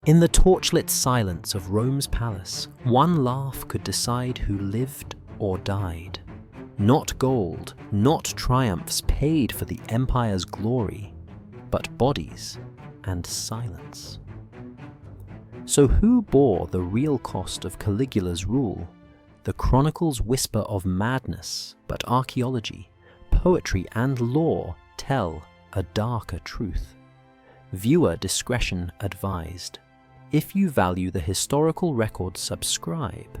In the torchlit silence of Rome's palace, one laugh could decide who lived or died. Not gold, not triumphs paid for the empire's glory, but bodies and silence. So who bore the real cost of Caligula's rule? The chronicles whisper of madness, but archaeology, poetry and law tell a darker truth. Viewer discretion advised. If you value the historical record, subscribe.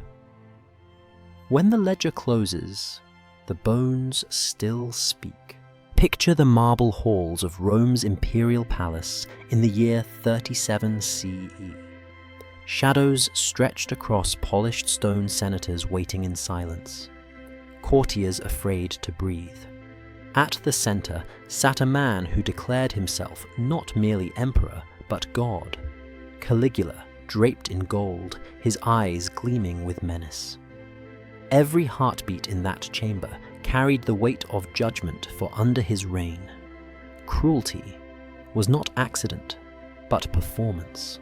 When the ledger closes, the bones still speak. Picture the marble halls of Rome's imperial palace in the year 37 CE. Shadows stretched across polished stone, senators waiting in silence, courtiers afraid to breathe. At the center sat a man who declared himself not merely emperor, but god. Caligula, draped in gold, his eyes gleaming with menace. Every heartbeat in that chamber carried the weight of judgment, for under his reign, cruelty was not accident, but performance.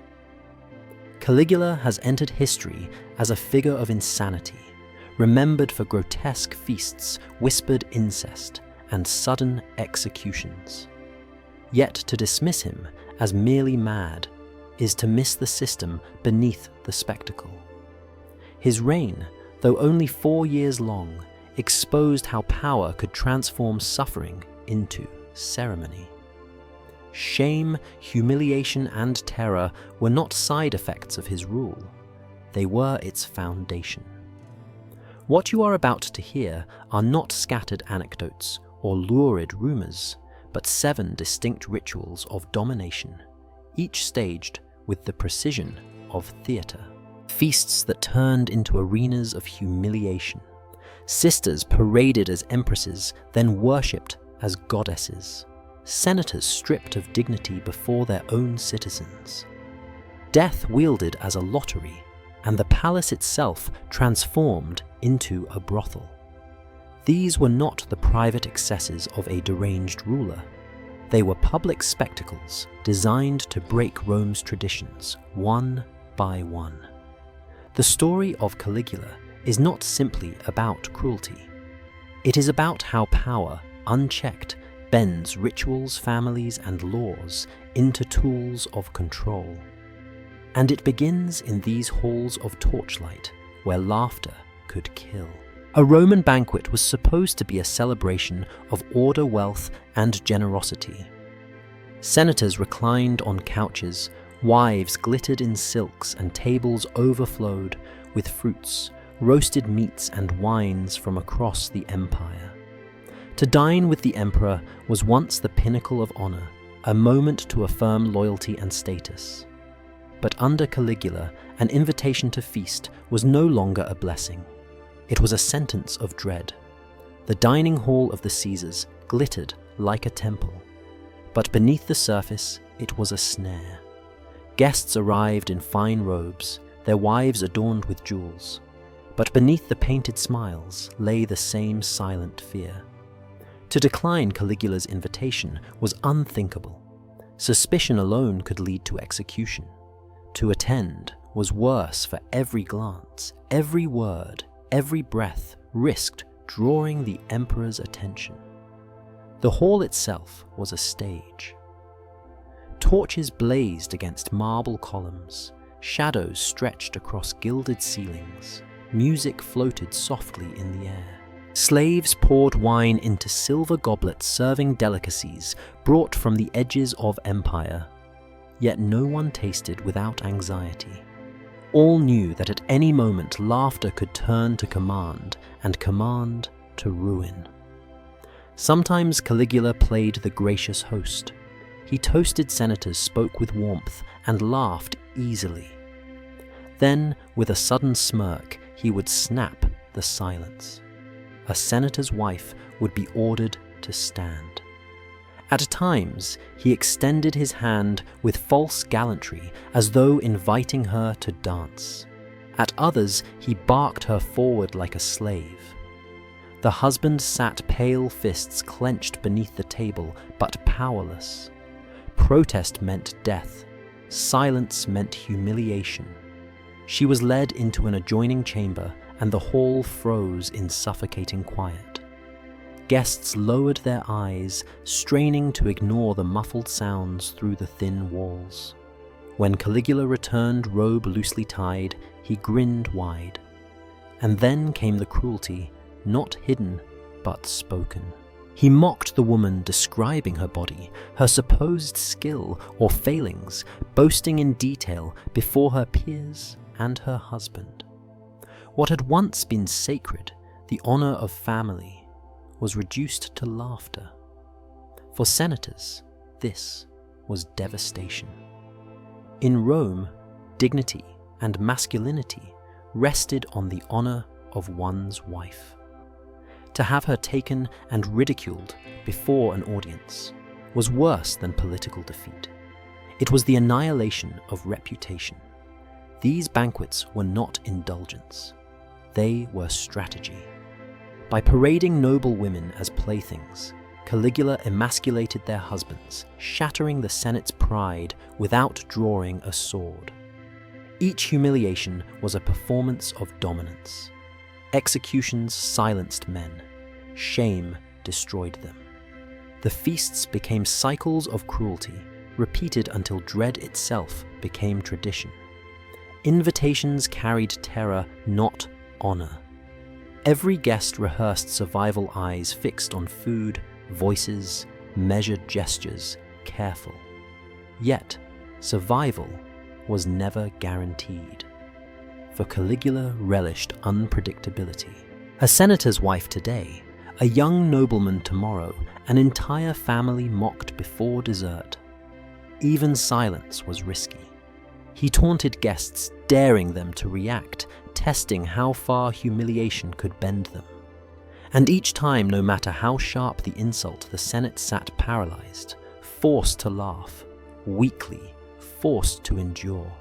Caligula has entered history as a figure of insanity, remembered for grotesque feasts, whispered incest, and sudden executions. Yet to dismiss him as merely mad is to miss the system beneath the spectacle. His reign, though only 4 years long, exposed how power could transform suffering into ceremony. Shame, humiliation, and terror were not side effects of his rule. They were its foundation. What you are about to hear are not scattered anecdotes or lurid rumors, but 7 distinct rituals of domination, each staged with the precision of theater. Feasts that turned into arenas of humiliation. Sisters paraded as empresses, then worshipped as goddesses. Senators stripped of dignity before their own citizens. Death wielded as a lottery, and the palace itself transformed into a brothel. These were not the private excesses of a deranged ruler. They were public spectacles designed to break Rome's traditions, one by one. The story of Caligula is not simply about cruelty. It is about how power, unchecked, bends rituals, families, and laws into tools of control. And it begins in these halls of torchlight, where laughter could kill. A Roman banquet was supposed to be a celebration of order, wealth, and generosity. Senators reclined on couches, wives glittered in silks, and tables overflowed with fruits, roasted meats, and wines from across the empire. To dine with the emperor was once the pinnacle of honor, a moment to affirm loyalty and status. But under Caligula, an invitation to feast was no longer a blessing. It was a sentence of dread. The dining hall of the Caesars glittered like a temple, but beneath the surface it was a snare. Guests arrived in fine robes, their wives adorned with jewels, but beneath the painted smiles lay the same silent fear. To decline Caligula's invitation was unthinkable. Suspicion alone could lead to execution. To attend was worse, for every glance, every word, every breath risked drawing the emperor's attention. The hall itself was a stage. Torches blazed against marble columns, shadows stretched across gilded ceilings, music floated softly in the air. Slaves poured wine into silver goblets, serving delicacies brought from the edges of empire. Yet no one tasted without anxiety. All knew that at any moment laughter could turn to command, and command to ruin. Sometimes Caligula played the gracious host. He toasted senators, spoke with warmth, and laughed easily. Then, with a sudden smirk, he would snap the silence. A senator's wife would be ordered to stand. At times, he extended his hand with false gallantry, as though inviting her to dance. At others, he barked her forward like a slave. The husband sat, pale fists clenched beneath the table, but powerless. Protest meant death, silence meant humiliation. She was led into an adjoining chamber, and the hall froze in suffocating quiet. Guests lowered their eyes, straining to ignore the muffled sounds through the thin walls. When Caligula returned, robe loosely tied, he grinned wide. And then came the cruelty, not hidden, but spoken. He mocked the woman describing her body, her supposed skill or failings, boasting in detail before her peers and her husband. What had once been sacred, the honor of family, was reduced to laughter. For senators, this was devastation. In Rome, dignity and masculinity rested on the honor of one's wife. To have her taken and ridiculed before an audience was worse than political defeat. It was the annihilation of reputation. These banquets were not indulgence. They were strategy. By parading noble women as playthings, Caligula emasculated their husbands, shattering the Senate's pride without drawing a sword. Each humiliation was a performance of dominance. Executions silenced men. Shame destroyed them. The feasts became cycles of cruelty, repeated until dread itself became tradition. Invitations carried terror, not honor. Every guest rehearsed survival, eyes fixed on food, voices, measured gestures, careful. Yet, survival was never guaranteed. For Caligula relished unpredictability. A senator's wife today, a young nobleman tomorrow, an entire family mocked before dessert. Even silence was risky. He taunted guests, daring them to react, testing how far humiliation could bend them. And each time, no matter how sharp the insult, the Senate sat paralyzed, forced to laugh, weakly, forced to endure.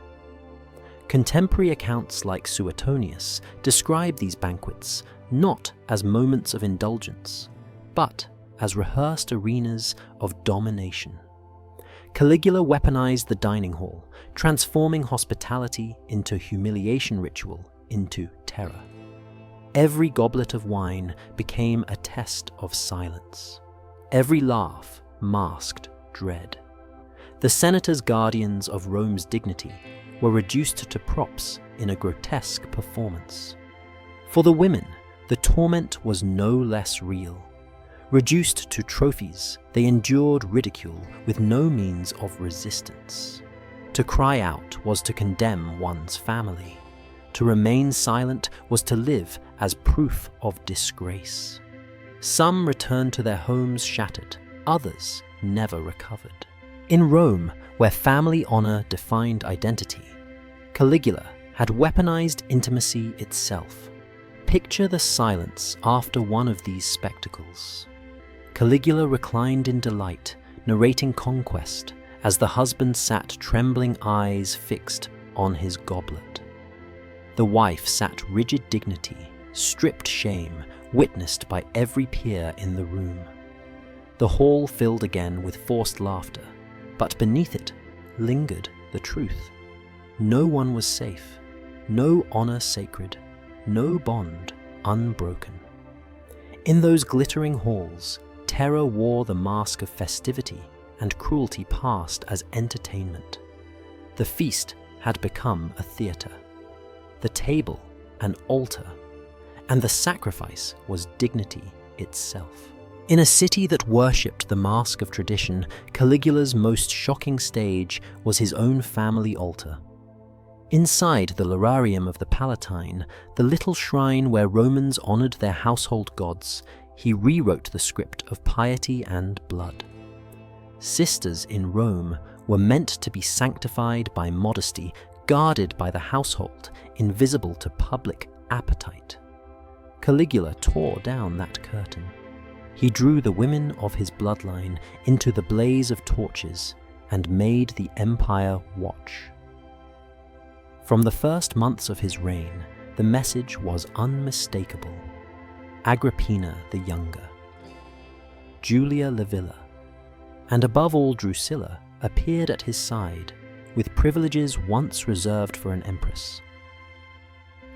Contemporary accounts like Suetonius describe these banquets not as moments of indulgence, but as rehearsed arenas of domination. Caligula weaponized the dining hall, transforming hospitality into humiliation ritual, into terror. Every goblet of wine became a test of silence. Every laugh masked dread. The senators, guardians of Rome's dignity, were reduced to props in a grotesque performance. For the women, the torment was no less real. Reduced to trophies, they endured ridicule with no means of resistance. To cry out was to condemn one's family. To remain silent was to live as proof of disgrace. Some returned to their homes shattered, others never recovered. In Rome, where family honor defined identity, Caligula had weaponized intimacy itself. Picture the silence after one of these spectacles. Caligula reclined in delight, narrating conquest, as the husband sat trembling, eyes fixed on his goblet. The wife sat rigid dignity, stripped shame, witnessed by every peer in the room. The hall filled again with forced laughter, but beneath it lingered the truth. No one was safe, no honor sacred, no bond unbroken. In those glittering halls, terror wore the mask of festivity, and cruelty passed as entertainment. The feast had become a theater, the table an altar, and the sacrifice was dignity itself. In a city that worshipped the mask of tradition, Caligula's most shocking stage was his own family altar. Inside the Lararium of the Palatine, the little shrine where Romans honored their household gods, he rewrote the script of piety and blood. Sisters in Rome were meant to be sanctified by modesty, guarded by the household, invisible to public appetite. Caligula tore down that curtain. He drew the women of his bloodline into the blaze of torches and made the empire watch. From the first months of his reign, the message was unmistakable. Agrippina the Younger, Julia Livilla, and above all Drusilla appeared at his side with privileges once reserved for an empress.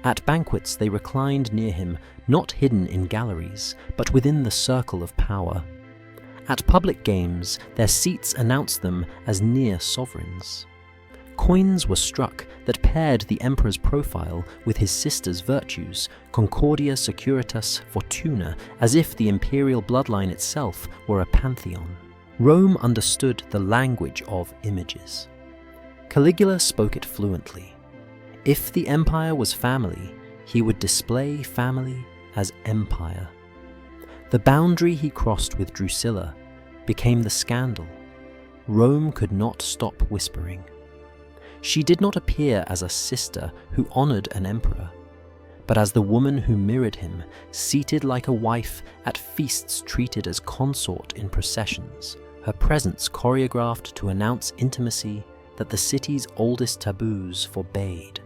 At banquets they reclined near him, not hidden in galleries, but within the circle of power. At public games, their seats announced them as near sovereigns. Coins were struck that paired the emperor's profile with his sister's virtues, Concordia Securitas Fortuna, as if the imperial bloodline itself were a pantheon. Rome understood the language of images. Caligula spoke it fluently. If the empire was family, he would display family as empire. The boundary he crossed with Drusilla became the scandal. Rome could not stop whispering. She did not appear as a sister who honored an emperor, but as the woman who mirrored him, seated like a wife at feasts treated as consort in processions, her presence choreographed to announce intimacy that the city's oldest taboos forbade.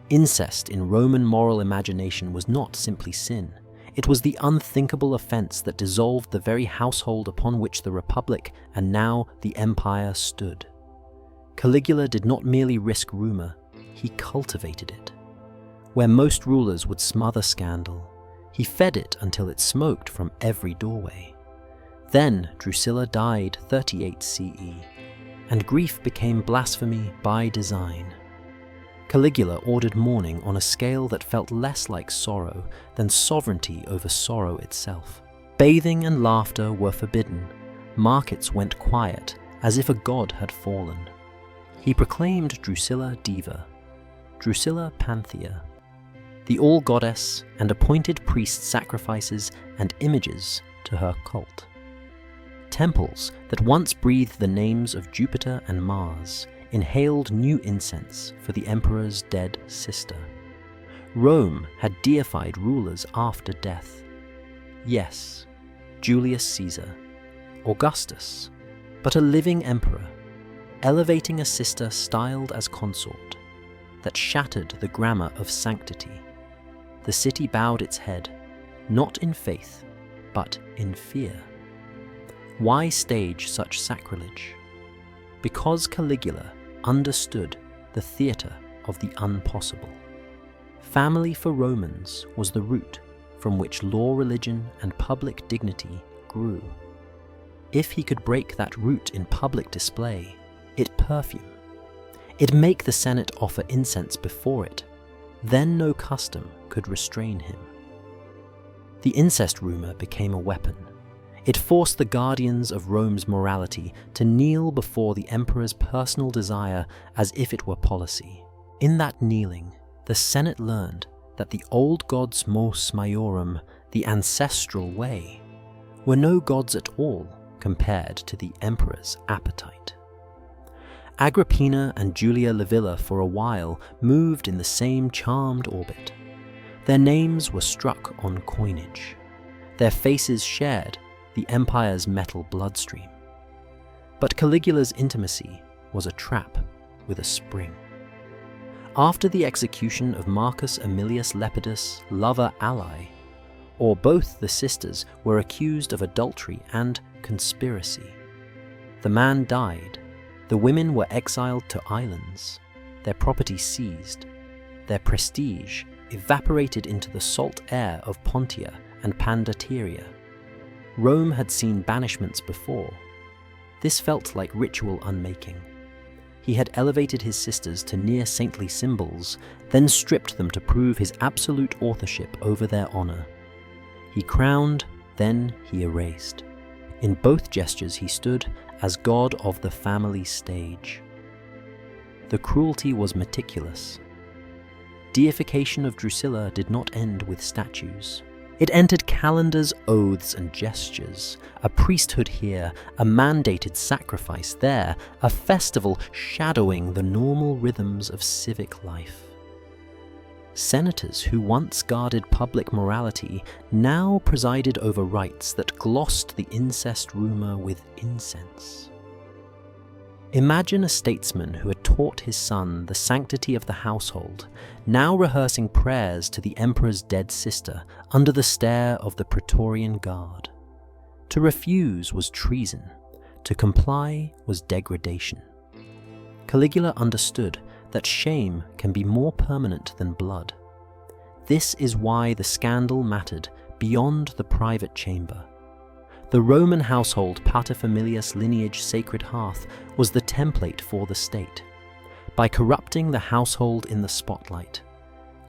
Incest in Roman moral imagination was not simply sin. It was the unthinkable offense that dissolved the very household upon which the Republic and now the Empire stood. Caligula did not merely risk rumor, he cultivated it. Where most rulers would smother scandal, he fed it until it smoked from every doorway. Then Drusilla died 38 CE, and grief became blasphemy by design. Caligula ordered mourning on a scale that felt less like sorrow than sovereignty over sorrow itself. Bathing and laughter were forbidden. Markets went quiet, as if a god had fallen. He proclaimed Drusilla diva, Drusilla panthea, the all-goddess, and appointed priest sacrifices and images to her cult. Temples that once breathed the names of Jupiter and Mars inhaled new incense for the emperor's dead sister. Rome had deified rulers after death. Yes, Julius Caesar, Augustus, but a living emperor, elevating a sister styled as consort, that shattered the grammar of sanctity. The city bowed its head, not in faith, but in fear. Why stage such sacrilege? Because Caligula understood the theatre of the unpossible. Family for Romans was the root from which law, religion, and public dignity grew. If he could break that root in public display, it'd perfume. It'd make the Senate offer incense before it. Then no custom could restrain him. The incest rumor became a weapon. It forced the guardians of Rome's morality to kneel before the emperor's personal desire as if it were policy. In that kneeling, the Senate learned that the old gods mos maiorum, the ancestral way, were no gods at all compared to the emperor's appetite. Agrippina and Julia Livilla for a while moved in the same charmed orbit. Their names were struck on coinage. Their faces shared the empire's metal bloodstream. But Caligula's intimacy was a trap with a spring. After the execution of Marcus Aemilius Lepidus' lover-ally, or both the sisters were accused of adultery and conspiracy. The man died, the women were exiled to islands, their property seized, their prestige evaporated into the salt air of Pontia and Pandateria. Rome had seen banishments before. This felt like ritual unmaking. He had elevated his sisters to near-saintly symbols, then stripped them to prove his absolute authorship over their honor. He crowned, then he erased. In both gestures he stood as god of the family stage. The cruelty was meticulous. Deification of Drusilla did not end with statues. It entered calendars, oaths, and gestures. A priesthood here, a mandated sacrifice there, a festival shadowing the normal rhythms of civic life. Senators who once guarded public morality now presided over rites that glossed the incest rumor with incense. Imagine a statesman who had taught his son the sanctity of the household, now rehearsing prayers to the emperor's dead sister under the stare of the Praetorian Guard. To refuse was treason, to comply was degradation. Caligula understood that shame can be more permanent than blood. This is why the scandal mattered beyond the private chamber. The Roman household paterfamilias lineage sacred hearth was the template for the state. By corrupting the household in the spotlight,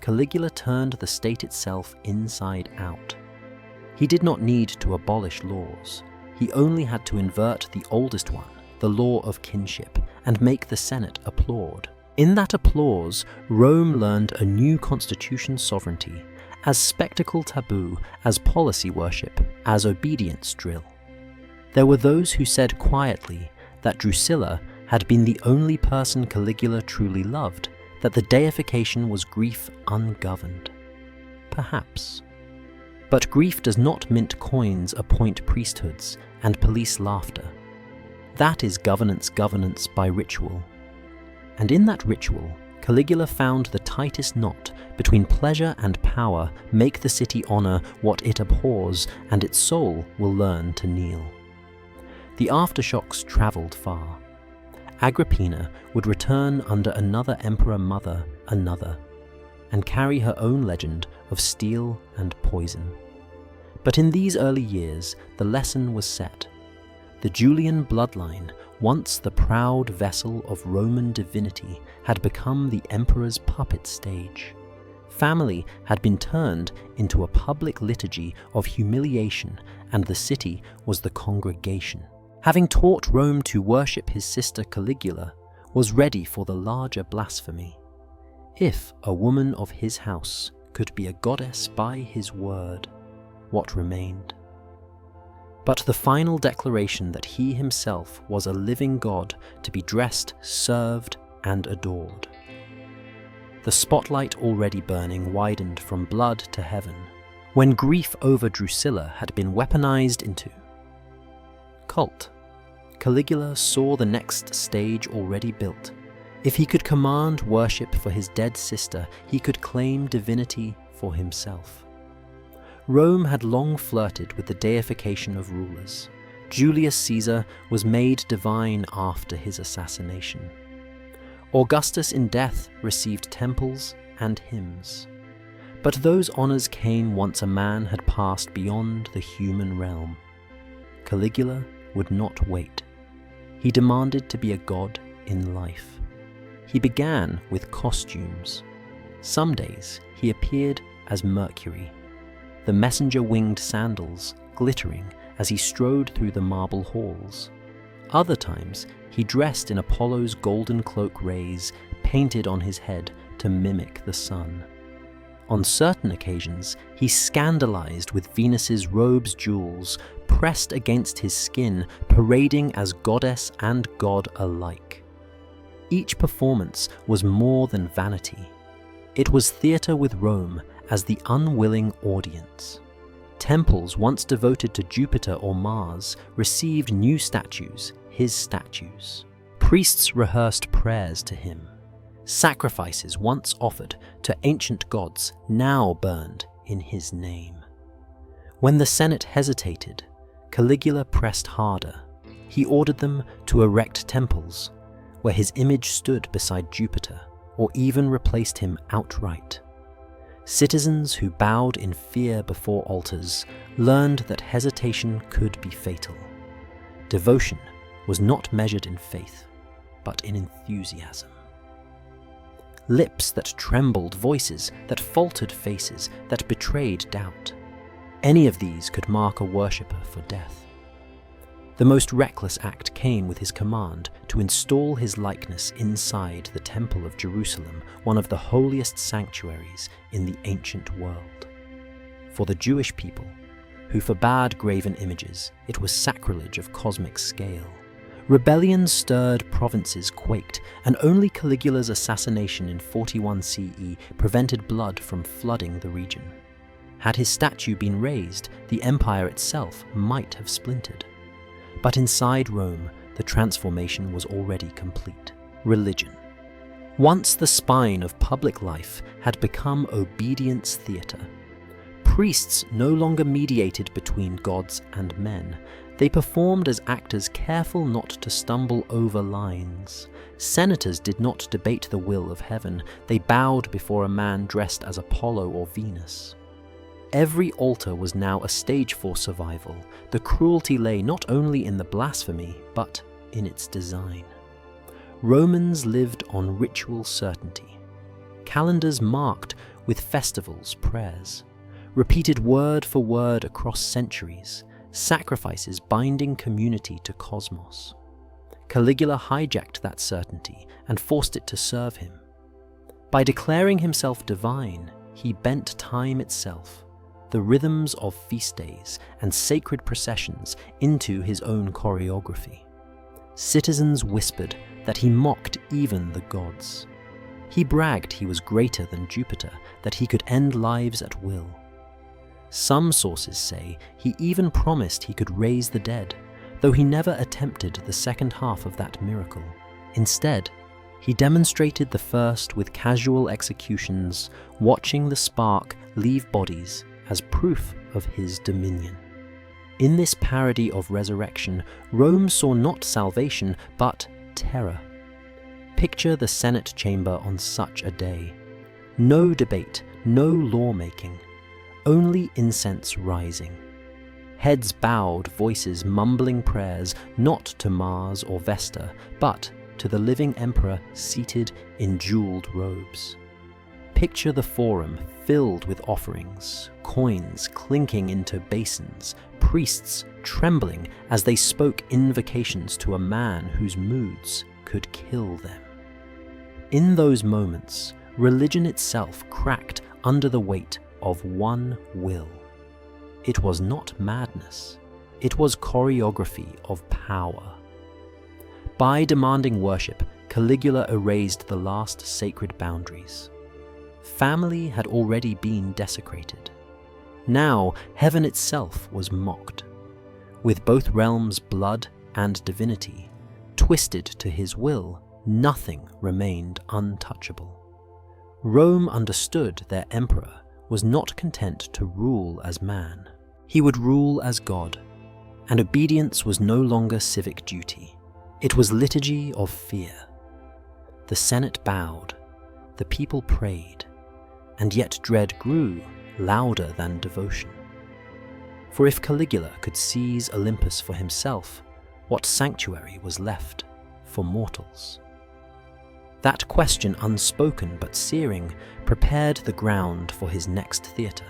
Caligula turned the state itself inside out. He did not need to abolish laws. He only had to invert the oldest one, the law of kinship, and make the Senate applaud. In that applause, Rome learned a new constitution sovereignty, as spectacle taboo, as policy worship, as obedience drill. There were those who said quietly that Drusilla had been the only person Caligula truly loved, that the deification was grief ungoverned. Perhaps. But grief does not mint coins, appoint priesthoods, and police laughter. That is governance by ritual. And in that ritual, Caligula found the tightest knot between pleasure and power make the city honor what it abhors, and its soul will learn to kneel. The aftershocks traveled far. Agrippina would return under another emperor mother, and carry her own legend of steel and poison. But in these early years, the lesson was set. The Julian bloodline, once the proud vessel of Roman divinity, had become the emperor's puppet stage. Family had been turned into a public liturgy of humiliation, and the city was the congregation. Having taught Rome to worship his sister Caligula, was ready for the larger blasphemy. If a woman of his house could be a goddess by his word, what remained? But the final declaration that he himself was a living god to be dressed, served, and adored. The spotlight already burning widened from blood to heaven, when grief over Drusilla had been weaponized into cult. Caligula saw the next stage already built. If he could command worship for his dead sister, he could claim divinity for himself. Rome had long flirted with the deification of rulers. Julius Caesar was made divine after his assassination. Augustus in death received temples and hymns. But those honors came once a man had passed beyond the human realm. Caligula would not wait. He demanded to be a god in life. He began with costumes. Some days he appeared as Mercury, the messenger-winged sandals glittering as he strode through the marble halls. Other times he dressed in Apollo's golden cloak rays painted on his head to mimic the sun. On certain occasions he scandalized with Venus's robe's jewels pressed against his skin, parading as goddess and god alike. Each performance was more than vanity. It was theater with Rome as the unwilling audience. Temples once devoted to Jupiter or Mars received new statues, his statues. Priests rehearsed prayers to him. Sacrifices once offered to ancient gods now burned in his name. When the Senate hesitated, Caligula pressed harder. He ordered them to erect temples where his image stood beside Jupiter, or even replaced him outright. Citizens who bowed in fear before altars learned that hesitation could be fatal. Devotion was not measured in faith, but in enthusiasm. Lips that trembled, voices that faltered, faces that betrayed doubt. Any of these could mark a worshipper for death. The most reckless act came with his command to install his likeness inside the Temple of Jerusalem, one of the holiest sanctuaries in the ancient world. For the Jewish people, who forbade graven images, it was sacrilege of cosmic scale. Rebellion stirred, provinces quaked, and only Caligula's assassination in 41 CE prevented blood from flooding the region. Had his statue been raised, the empire itself might have splintered. But inside Rome, the transformation was already complete. Religion. Once the spine of public life had become obedience theatre. Priests no longer mediated between gods and men. They performed as actors careful not to stumble over lines. Senators did not debate the will of heaven. They bowed before a man dressed as Apollo or Venus. Every altar was now a stage for survival. The cruelty lay not only in the blasphemy, but in its design. Romans lived on ritual certainty. Calendars marked with festivals, prayers, repeated word for word across centuries, sacrifices binding community to cosmos. Caligula hijacked that certainty and forced it to serve him. By declaring himself divine, he bent time itself, the rhythms of feast days and sacred processions, into his own choreography. Citizens whispered that he mocked even the gods. He bragged he was greater than Jupiter, that he could end lives at will. Some sources say he even promised he could raise the dead, though he never attempted the second half of that miracle. Instead, he demonstrated the first with casual executions, watching the spark leave bodies as proof of his dominion. In this parody of resurrection, Rome saw not salvation, but terror. Picture the Senate chamber on such a day. No debate, no lawmaking, only incense rising. Heads bowed, voices mumbling prayers, not to Mars or Vesta, but to the living emperor seated in jeweled robes. Picture the forum filled with offerings, coins clinking into basins, priests trembling as they spoke invocations to a man whose moods could kill them. In those moments, religion itself cracked under the weight of one will. It was not madness, it was choreography of power. By demanding worship, Caligula erased the last sacred boundaries. Family had already been desecrated. Now, heaven itself was mocked. With both realms' blood and divinity twisted to his will, nothing remained untouchable. Rome understood their emperor was not content to rule as man. He would rule as God, and obedience was no longer civic duty. It was liturgy of fear. The Senate bowed, the people prayed, and yet dread grew louder than devotion. For if Caligula could seize Olympus for himself, what sanctuary was left for mortals? That question, unspoken but searing, prepared the ground for his next theatre.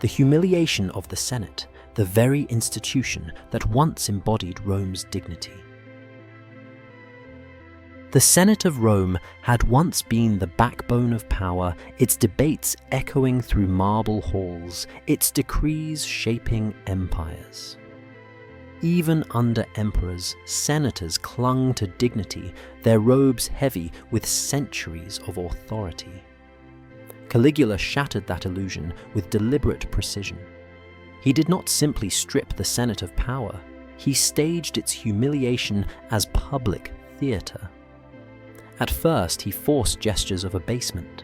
The humiliation of the Senate, the very institution that once embodied Rome's dignity. The Senate of Rome had once been the backbone of power, its debates echoing through marble halls, its decrees shaping empires. Even under emperors, senators clung to dignity, their robes heavy with centuries of authority. Caligula shattered that illusion with deliberate precision. He did not simply strip the Senate of power, he staged its humiliation as public theatre. At first, he forced gestures of abasement.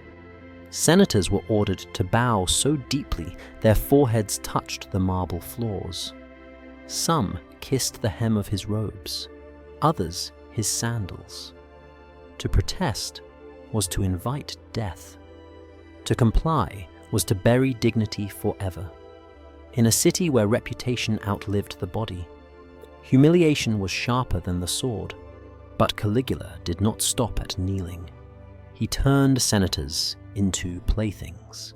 Senators were ordered to bow so deeply their foreheads touched the marble floors. Some kissed the hem of his robes, others his sandals. To protest was to invite death. To comply was to bury dignity forever. In a city where reputation outlived the body, humiliation was sharper than the sword. But Caligula did not stop at kneeling. He turned senators into playthings.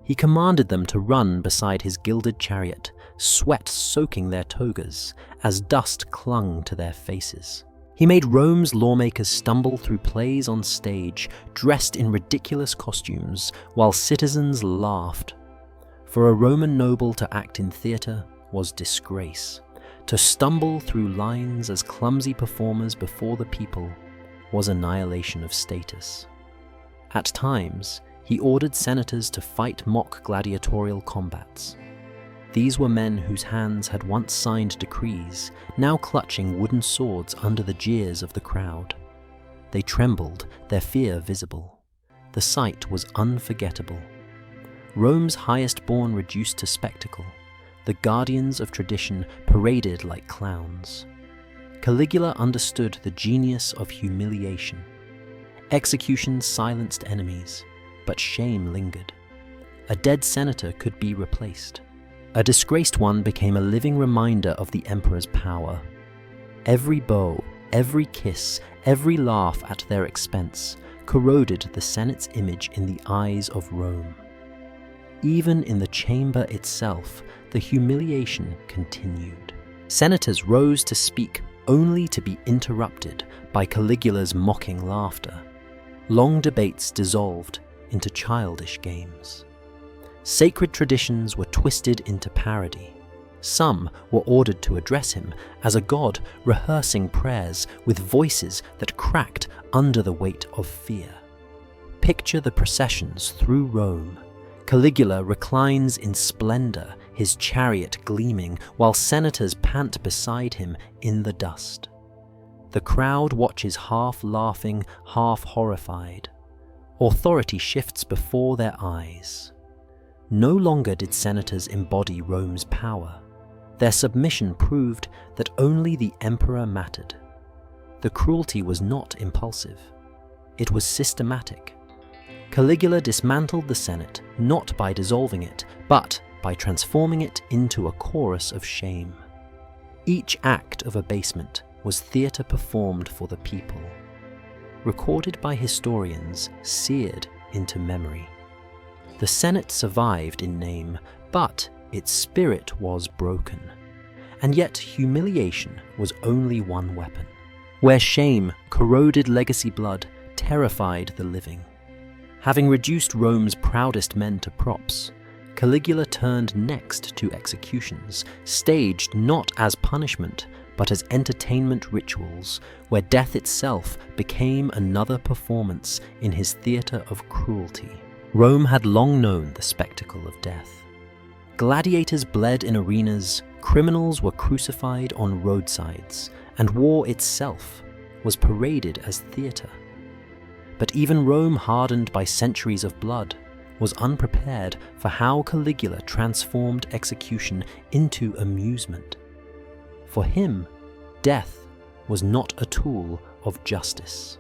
He commanded them to run beside his gilded chariot, sweat soaking their togas as dust clung to their faces. He made Rome's lawmakers stumble through plays on stage, dressed in ridiculous costumes, while citizens laughed. For a Roman noble to act in theatre was disgrace. To stumble through lines as clumsy performers before the people was annihilation of status. At times, he ordered senators to fight mock gladiatorial combats. These were men whose hands had once signed decrees, now clutching wooden swords under the jeers of the crowd. They trembled, their fear visible. The sight was unforgettable. Rome's highest born reduced to spectacle, the guardians of tradition paraded like clowns. Caligula understood the genius of humiliation. Execution silenced enemies, but shame lingered. A dead senator could be replaced. A disgraced one became a living reminder of the emperor's power. Every bow, every kiss, every laugh at their expense corroded the Senate's image in the eyes of Rome. Even in the chamber itself, the humiliation continued. Senators rose to speak only to be interrupted by Caligula's mocking laughter. Long debates dissolved into childish games. Sacred traditions were twisted into parody. Some were ordered to address him as a god rehearsing prayers with voices that cracked under the weight of fear. Picture the processions through Rome. Caligula reclines in splendor, his chariot gleaming, while senators pant beside him in the dust. The crowd watches half laughing, half horrified. Authority shifts before their eyes. No longer did senators embody Rome's power. Their submission proved that only the emperor mattered. The cruelty was not impulsive. It was systematic. Caligula dismantled the Senate not by dissolving it, but by transforming it into a chorus of shame. Each act of abasement was theatre performed for the people, recorded by historians, seared into memory. The Senate survived in name, but its spirit was broken. And yet humiliation was only one weapon. Where shame, corroded legacy blood, terrified the living. Having reduced Rome's proudest men to props, Caligula turned next to executions, staged not as punishment, but as entertainment rituals, where death itself became another performance in his theatre of cruelty. Rome had long known the spectacle of death. Gladiators bled in arenas, criminals were crucified on roadsides, and war itself was paraded as theatre. But even Rome, hardened by centuries of blood, was unprepared for how Caligula transformed execution into amusement. For him, death was not a tool of justice.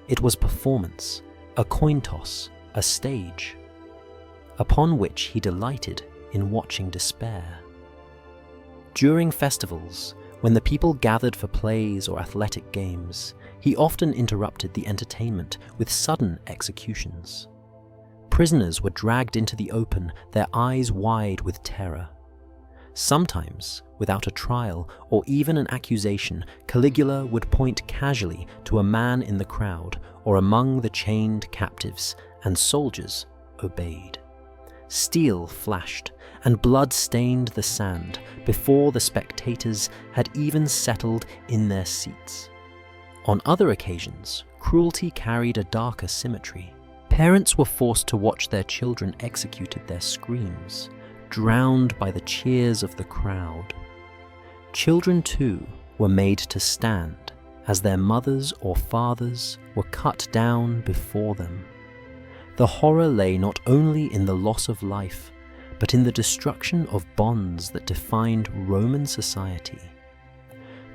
It was performance, a coin toss, a stage, upon which he delighted in watching despair. During festivals, when the people gathered for plays or athletic games, he often interrupted the entertainment with sudden executions. Prisoners were dragged into the open, their eyes wide with terror. Sometimes, without a trial or even an accusation, Caligula would point casually to a man in the crowd or among the chained captives, and soldiers obeyed. Steel flashed, and blood stained the sand before the spectators had even settled in their seats. On other occasions, cruelty carried a darker symmetry. Parents were forced to watch their children executed their screams, drowned by the cheers of the crowd. Children, too, were made to stand as their mothers or fathers were cut down before them. The horror lay not only in the loss of life, but in the destruction of bonds that defined Roman society.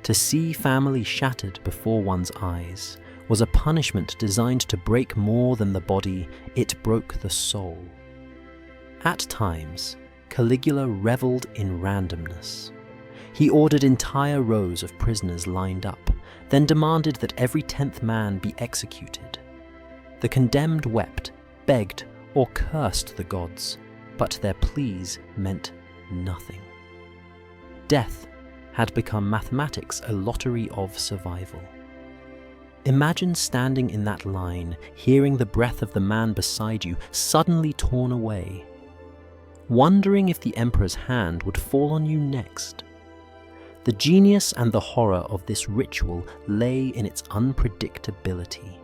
To see family shattered before one's eyes was a punishment designed to break more than the body, it broke the soul. At times, Caligula reveled in randomness. He ordered entire rows of prisoners lined up, then demanded that every 10th man be executed. The condemned wept, begged, or cursed the gods, but their pleas meant nothing. Death had become mathematics, a lottery of survival. Imagine standing in that line, hearing the breath of the man beside you suddenly torn away, wondering if the emperor's hand would fall on you next. The genius and the horror of this ritual lay in its unpredictability.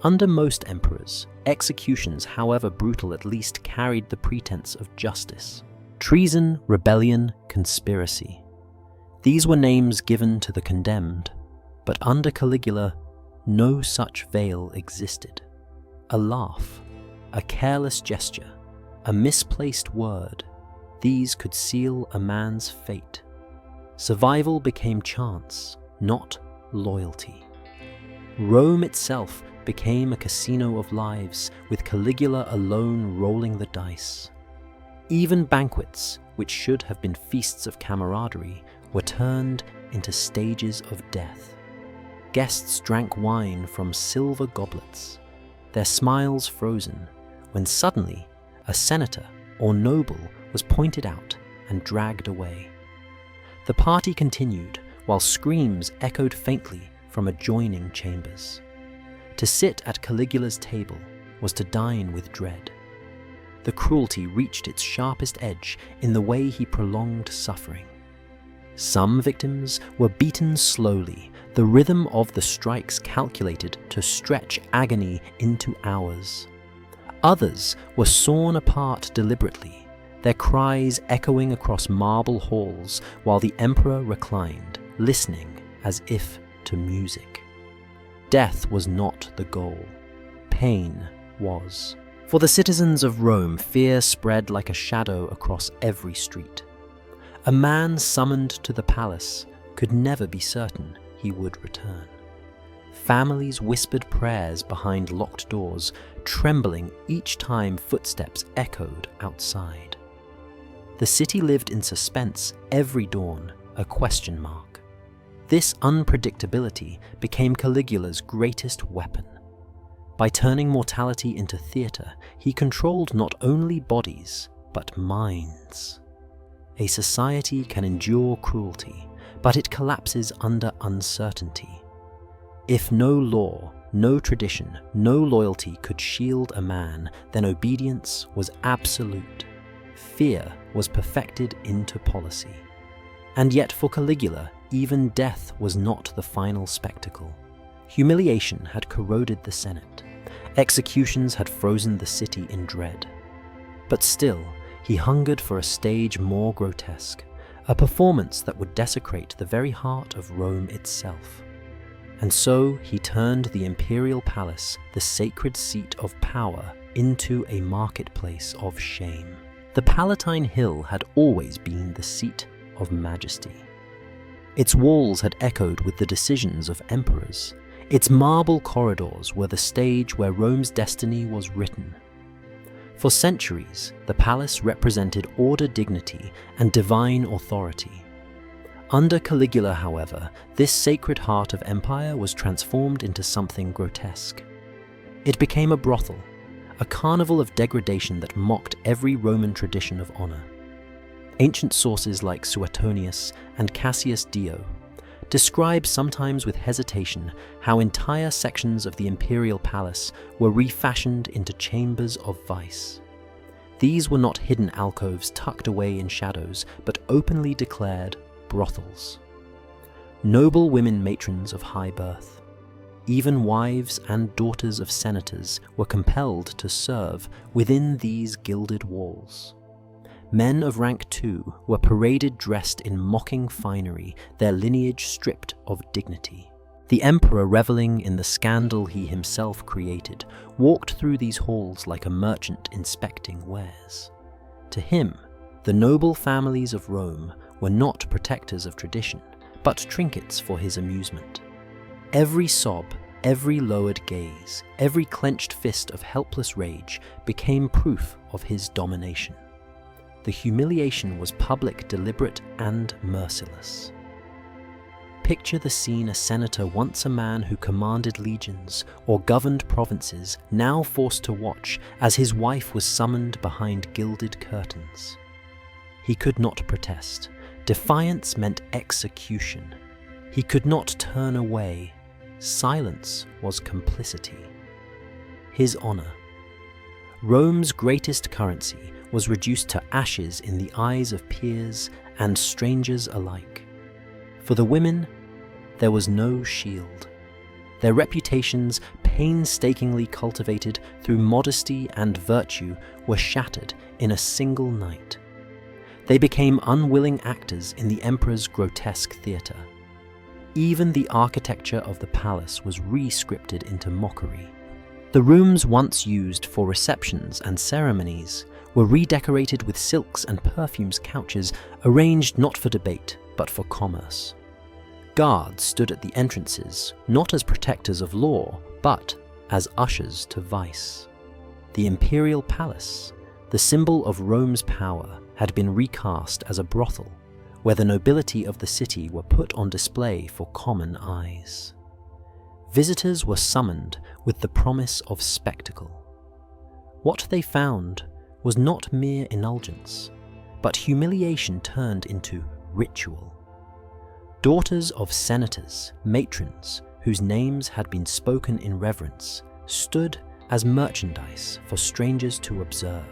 Under most emperors, executions, however brutal, at least carried the pretense of justice. Treason, rebellion, conspiracy. These were names given to the condemned, but under Caligula, no such veil existed. A laugh, a careless gesture, a misplaced word, these could seal a man's fate. Survival became chance, not loyalty. Rome itself became a casino of lives, with Caligula alone rolling the dice. Even banquets, which should have been feasts of camaraderie, were turned into stages of death. Guests drank wine from silver goblets, their smiles frozen, when suddenly a senator or noble was pointed out and dragged away. The party continued, while screams echoed faintly from adjoining chambers. To sit at Caligula's table was to dine with dread. The cruelty reached its sharpest edge in the way he prolonged suffering. Some victims were beaten slowly, the rhythm of the strikes calculated to stretch agony into hours. Others were sawn apart deliberately, their cries echoing across marble halls while the emperor reclined, listening as if to music. Death was not the goal. Pain was. For the citizens of Rome, fear spread like a shadow across every street. A man summoned to the palace could never be certain he would return. Families whispered prayers behind locked doors, trembling each time footsteps echoed outside. The city lived in suspense every dawn, a question mark. This unpredictability became Caligula's greatest weapon. By turning mortality into theatre, he controlled not only bodies, but minds. A society can endure cruelty, but it collapses under uncertainty. If no law, no tradition, no loyalty could shield a man, then obedience was absolute. Fear was perfected into policy. And yet for Caligula, even death was not the final spectacle. Humiliation had corroded the Senate. Executions had frozen the city in dread. But still, he hungered for a stage more grotesque, a performance that would desecrate the very heart of Rome itself. And so he turned the imperial palace, the sacred seat of power, into a marketplace of shame. The Palatine Hill had always been the seat of majesty. Its walls had echoed with the decisions of emperors. Its marble corridors were the stage where Rome's destiny was written. For centuries, the palace represented order, dignity, and divine authority. Under Caligula, however, this sacred heart of empire was transformed into something grotesque. It became a brothel, a carnival of degradation that mocked every Roman tradition of honor. Ancient sources like Suetonius and Cassius Dio describe, sometimes with hesitation, how entire sections of the imperial palace were refashioned into chambers of vice. These were not hidden alcoves tucked away in shadows, but openly declared brothels. Noble women matrons of high birth, even wives and daughters of senators, were compelled to serve within these gilded walls. Men of rank too were paraded dressed in mocking finery, their lineage stripped of dignity. The emperor, reveling in the scandal he himself created, walked through these halls like a merchant inspecting wares. To him, the noble families of Rome were not protectors of tradition, but trinkets for his amusement. Every sob, every lowered gaze, every clenched fist of helpless rage became proof of his domination. The humiliation was public, deliberate, and merciless. Picture the scene: a senator, once a man who commanded legions or governed provinces, now forced to watch as his wife was summoned behind gilded curtains. He could not protest. Defiance meant execution. He could not turn away. Silence was complicity. His honor, Rome's greatest currency, was reduced to ashes in the eyes of peers and strangers alike. For the women, there was no shield. Their reputations, painstakingly cultivated through modesty and virtue, were shattered in a single night. They became unwilling actors in the emperor's grotesque theatre. Even the architecture of the palace was re-scripted into mockery. The rooms once used for receptions and ceremonies were redecorated with silks and perfumes couches arranged not for debate, but for commerce. Guards stood at the entrances, not as protectors of law, but as ushers to vice. The imperial palace, the symbol of Rome's power, had been recast as a brothel, where the nobility of the city were put on display for common eyes. Visitors were summoned with the promise of spectacle. What they found was not mere indulgence, but humiliation turned into ritual. Daughters of senators, matrons, whose names had been spoken in reverence, stood as merchandise for strangers to observe.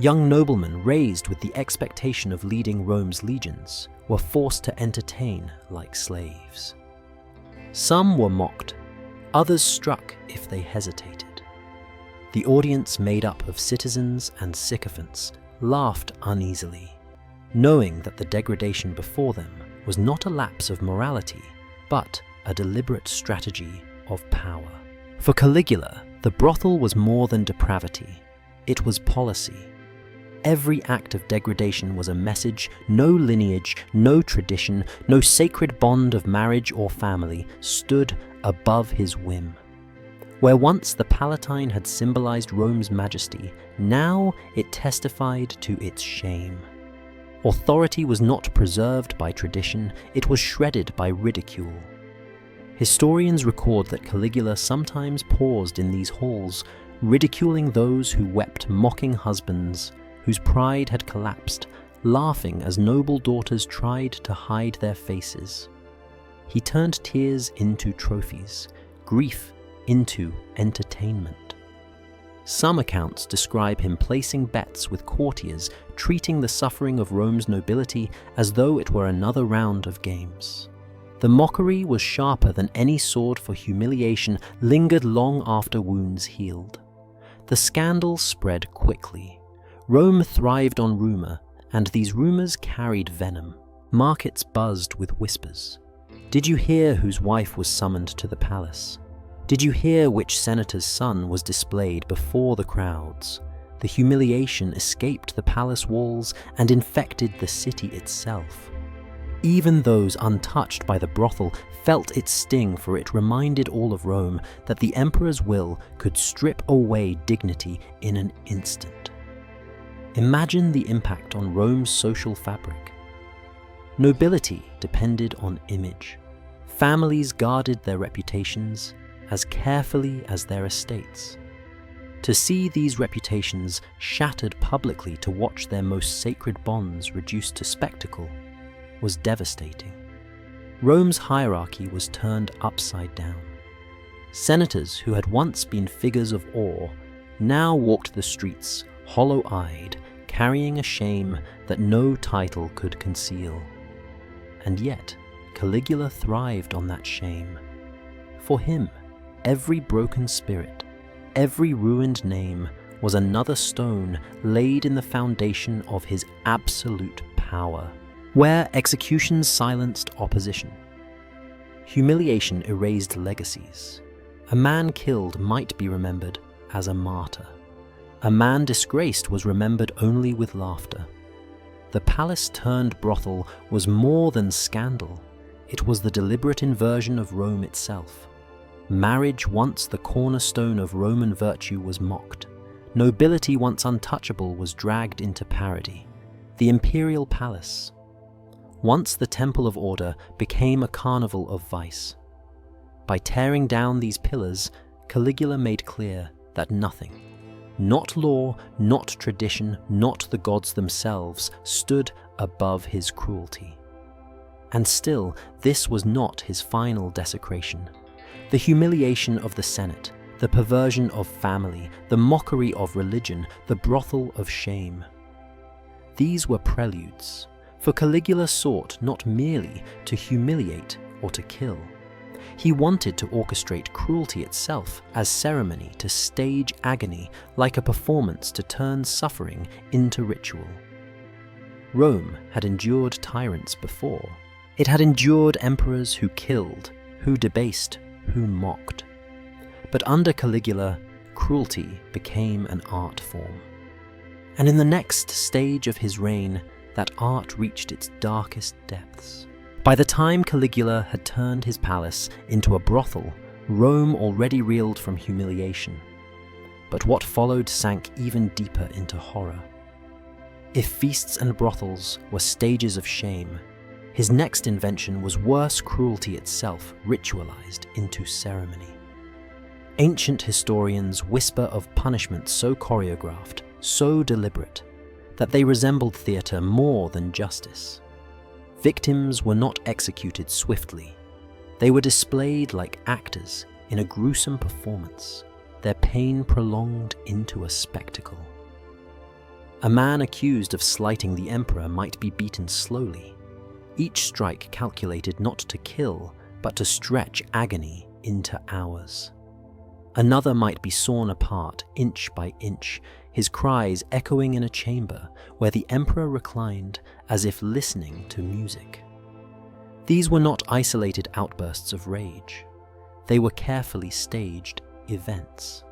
Young noblemen raised with the expectation of leading Rome's legions were forced to entertain like slaves. Some were mocked, others struck if they hesitated. The audience, made up of citizens and sycophants, laughed uneasily, knowing that the degradation before them was not a lapse of morality, but a deliberate strategy of power. For Caligula, the brothel was more than depravity, it was policy. Every act of degradation was a message. No lineage, no tradition, no sacred bond of marriage or family stood above his whim. Where once the Palatine had symbolized Rome's majesty, now it testified to its shame. Authority was not preserved by tradition, it was shredded by ridicule. Historians record that Caligula sometimes paused in these halls, ridiculing those who wept mocking husbands, whose pride had collapsed, laughing as noble daughters tried to hide their faces. He turned tears into trophies, grief into entertainment. Some accounts describe him placing bets with courtiers, treating the suffering of Rome's nobility as though it were another round of games. The mockery was sharper than any sword, for humiliation lingered long after wounds healed. The scandal spread quickly. Rome thrived on rumor, and these rumors carried venom. Markets buzzed with whispers. Did you hear whose wife was summoned to the palace? Did you hear which senator's son was displayed before the crowds? The humiliation escaped the palace walls and infected the city itself. Even those untouched by the brothel felt its sting, for it reminded all of Rome that the emperor's will could strip away dignity in an instant. Imagine the impact on Rome's social fabric. Nobility depended on image. Families guarded their reputations as carefully as their estates. To see these reputations shattered publicly, to watch their most sacred bonds reduced to spectacle, was devastating. Rome's hierarchy was turned upside down. Senators who had once been figures of awe now walked the streets, hollow-eyed, carrying a shame that no title could conceal. And yet, Caligula thrived on that shame. For him, every broken spirit, every ruined name was another stone laid in the foundation of his absolute power, where executions silenced opposition. Humiliation erased legacies. A man killed might be remembered as a martyr. A man disgraced was remembered only with laughter. The palace-turned-brothel was more than scandal. It was the deliberate inversion of Rome itself. Marriage, once the cornerstone of Roman virtue, was mocked. Nobility, once untouchable, was dragged into parody. The imperial palace, once the temple of order, became a carnival of vice. By tearing down these pillars, Caligula made clear that nothing, not law, not tradition, not the gods themselves, stood above his cruelty. And still, this was not his final desecration. The humiliation of the Senate, the perversion of family, the mockery of religion, the brothel of shame. These were preludes, for Caligula sought not merely to humiliate or to kill. He wanted to orchestrate cruelty itself as ceremony, to stage agony like a performance, to turn suffering into ritual. Rome had endured tyrants before. It had endured emperors who killed, who debased, who mocked. But under Caligula, cruelty became an art form. And in the next stage of his reign, that art reached its darkest depths. By the time Caligula had turned his palace into a brothel, Rome already reeled from humiliation. But what followed sank even deeper into horror. If feasts and brothels were stages of shame, his next invention was worse cruelty itself, ritualized into ceremony. Ancient historians whisper of punishment so choreographed, so deliberate, that they resembled theatre more than justice. Victims were not executed swiftly. They were displayed like actors in a gruesome performance, their pain prolonged into a spectacle. A man accused of slighting the emperor might be beaten slowly, each strike calculated not to kill, but to stretch agony into hours. Another might be sawn apart inch by inch, his cries echoing in a chamber where the emperor reclined as if listening to music. These were not isolated outbursts of rage. They were carefully staged events.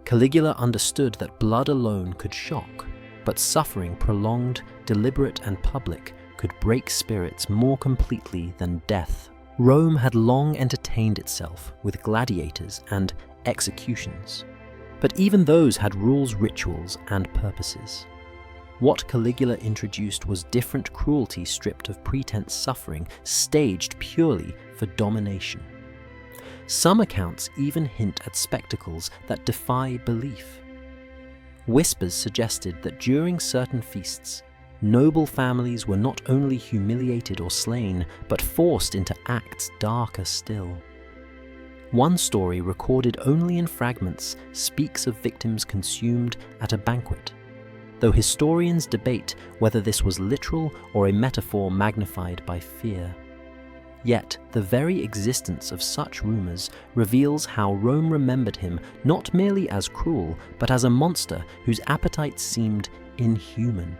Caligula understood that blood alone could shock, but suffering prolonged, deliberate and public could break spirits more completely than death. Rome had long entertained itself with gladiators and executions, but even those had rules, rituals, and purposes. What Caligula introduced was different cruelty stripped of pretense suffering, staged purely for domination. Some accounts even hint at spectacles that defy belief. Whispers suggested that during certain feasts, noble families were not only humiliated or slain, but forced into acts darker still. One story, recorded only in fragments, speaks of victims consumed at a banquet, though historians debate whether this was literal or a metaphor magnified by fear. Yet, the very existence of such rumors reveals how Rome remembered him not merely as cruel, but as a monster whose appetites seemed inhuman.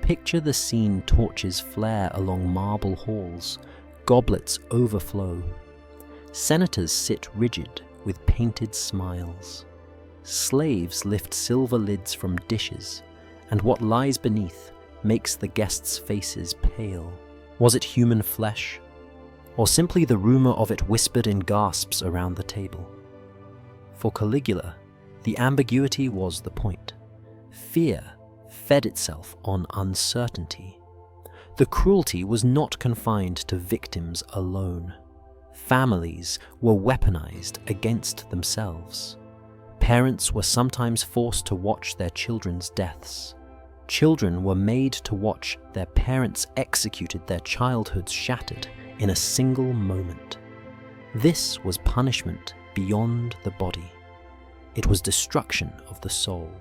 Picture the scene: torches flare along marble halls, goblets overflow. Senators sit rigid with painted smiles. Slaves lift silver lids from dishes, and what lies beneath makes the guests' faces pale. Was it human flesh, or simply the rumor of it whispered in gasps around the table? For Caligula, the ambiguity was the point. Fear fed itself on uncertainty. The cruelty was not confined to victims alone. Families were weaponized against themselves. Parents were sometimes forced to watch their children's deaths. Children were made to watch their parents executed, their childhoods shattered in a single moment. This was punishment beyond the body. It was destruction of the soul.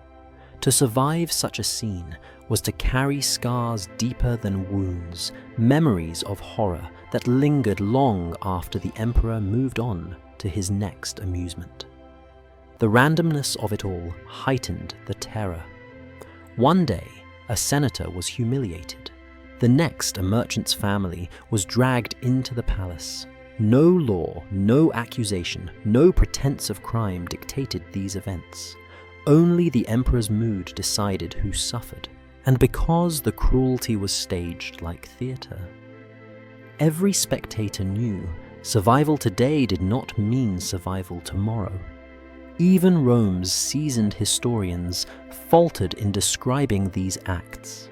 To survive such a scene was to carry scars deeper than wounds, memories of horror that lingered long after the emperor moved on to his next amusement. The randomness of it all heightened the terror. One day, a senator was humiliated. The next, a merchant's family was dragged into the palace. No law, no accusation, no pretense of crime dictated these events. Only the emperor's mood decided who suffered, and because the cruelty was staged like theatre. Every spectator knew survival today did not mean survival tomorrow. Even Rome's seasoned historians faltered in describing these acts.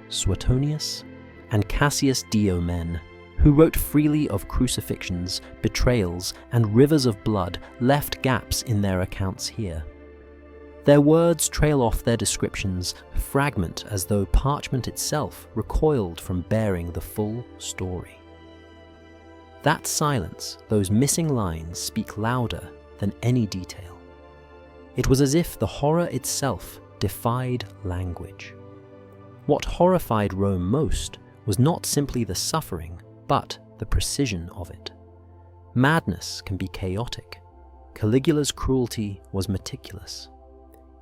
Suetonius and Cassius Dio, men who wrote freely of crucifixions, betrayals, and rivers of blood, left gaps in their accounts here. Their words trail off their descriptions, fragment as though parchment itself recoiled from bearing the full story. That silence, those missing lines, speak louder than any detail. It was as if the horror itself defied language. What horrified Rome most was not simply the suffering, but the precision of it. Madness can be chaotic. Caligula's cruelty was meticulous.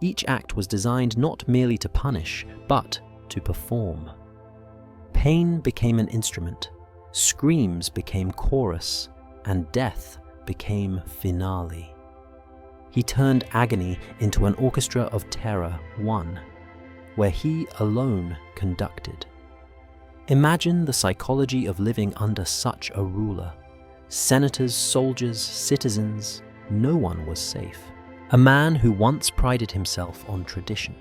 Each act was designed not merely to punish, but to perform. Pain became an instrument, screams became chorus, and death became finale. he turned agony into an orchestra of terror, one, where he alone conducted. Imagine the psychology of living under such a ruler. Senators, soldiers, citizens, no one was safe. A man who once prided himself on tradition,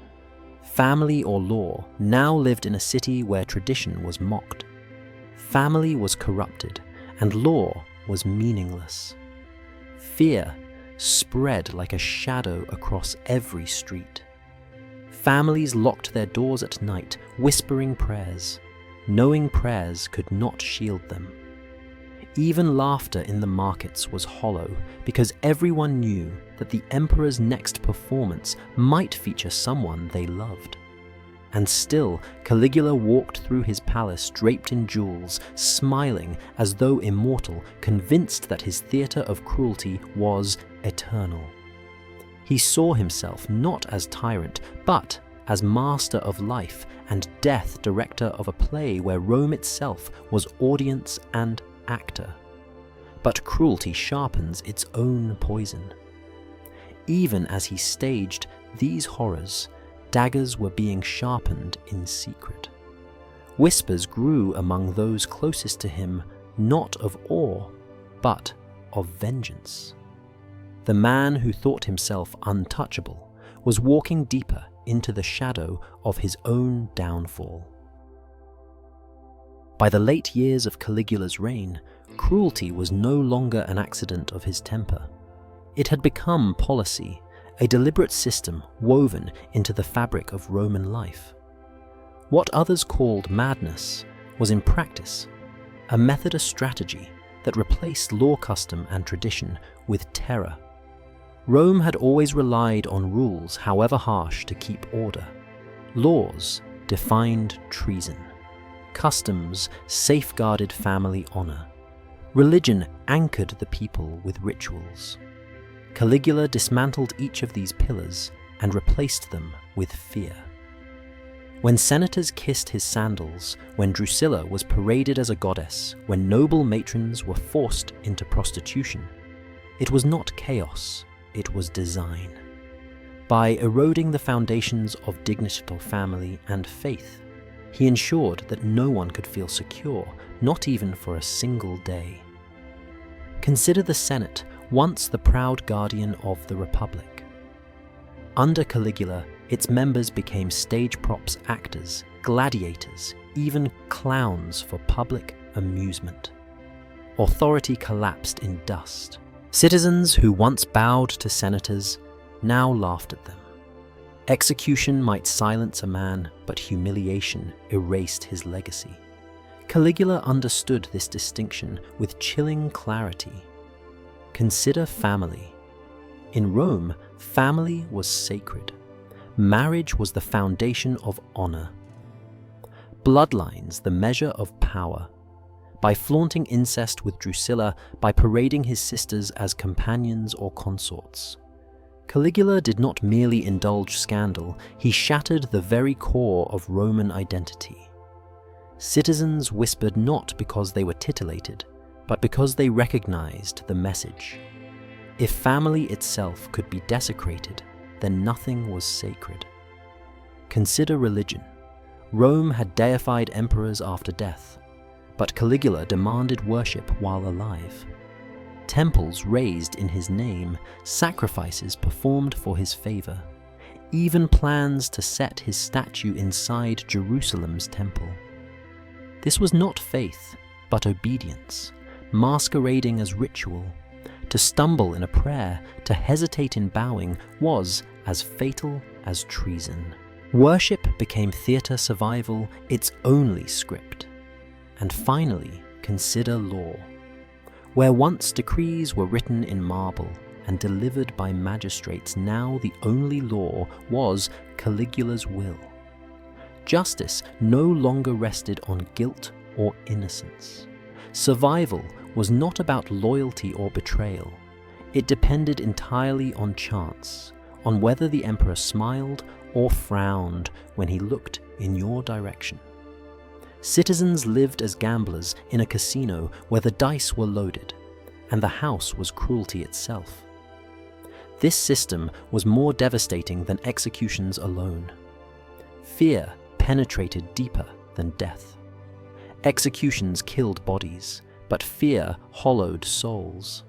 family or law, now lived in a city where tradition was mocked. Family was corrupted, and law was meaningless. Fear spread like a shadow across every street. Families locked their doors at night, whispering prayers, knowing prayers could not shield them. Even laughter in the markets was hollow because everyone knew that the emperor's next performance might feature someone they loved. And still, Caligula walked through his palace draped in jewels, smiling as though immortal, convinced that his theatre of cruelty was eternal. He saw himself not as tyrant, but as master of life and death, director of a play where Rome itself was audience and actor. But cruelty sharpens its own poison. Even as he staged these horrors, daggers were being sharpened in secret. Whispers grew among those closest to him, not of awe, but of vengeance. The man who thought himself untouchable was walking deeper into the shadow of his own downfall. By the late years of Caligula's reign, cruelty was no longer an accident of his temper. It had become policy, a deliberate system woven into the fabric of Roman life. What others called madness was in practice a method, a strategy that replaced law, custom, and tradition with terror. Rome had always relied on rules, however harsh, to keep order. Laws defined treason. Customs safeguarded family honor. Religion anchored the people with rituals. Caligula dismantled each of these pillars and replaced them with fear. When senators kissed his sandals, when Drusilla was paraded as a goddess, when noble matrons were forced into prostitution, it was not chaos, it was design. By eroding the foundations of dignified family and faith, he ensured that no one could feel secure, not even for a single day. Consider the Senate, once the proud guardian of the Republic. Under Caligula, its members became stage props, actors, gladiators, even clowns for public amusement. Authority collapsed in dust. Citizens who once bowed to senators now laughed at them. Execution might silence a man, but humiliation erased his legacy. Caligula understood this distinction with chilling clarity. Consider family. In Rome, family was sacred. Marriage was the foundation of honor. Bloodlines, the measure of power. By flaunting incest with Drusilla, by parading his sisters as companions or consorts. Caligula did not merely indulge scandal, he shattered the very core of Roman identity. Citizens whispered not because they were titillated, but because they recognized the message. If family itself could be desecrated, then nothing was sacred. Consider religion. Rome had deified emperors after death, but Caligula demanded worship while alive. Temples raised in his name, sacrifices performed for his favor, even plans to set his statue inside Jerusalem's temple. This was not faith, but obedience, masquerading as ritual. To stumble in a prayer, to hesitate in bowing, was as fatal as treason. Worship became theatre survival, its only script. And finally, consider law. Where once decrees were written in marble and delivered by magistrates, now the only law was Caligula's will. Justice no longer rested on guilt or innocence. Survival was not about loyalty or betrayal. It depended entirely on chance, on whether the emperor smiled or frowned when he looked in your direction. Citizens lived as gamblers in a casino where the dice were loaded, and the house was cruelty itself. This system was more devastating than executions alone. Fear penetrated deeper than death. Executions killed bodies, but fear hollowed souls.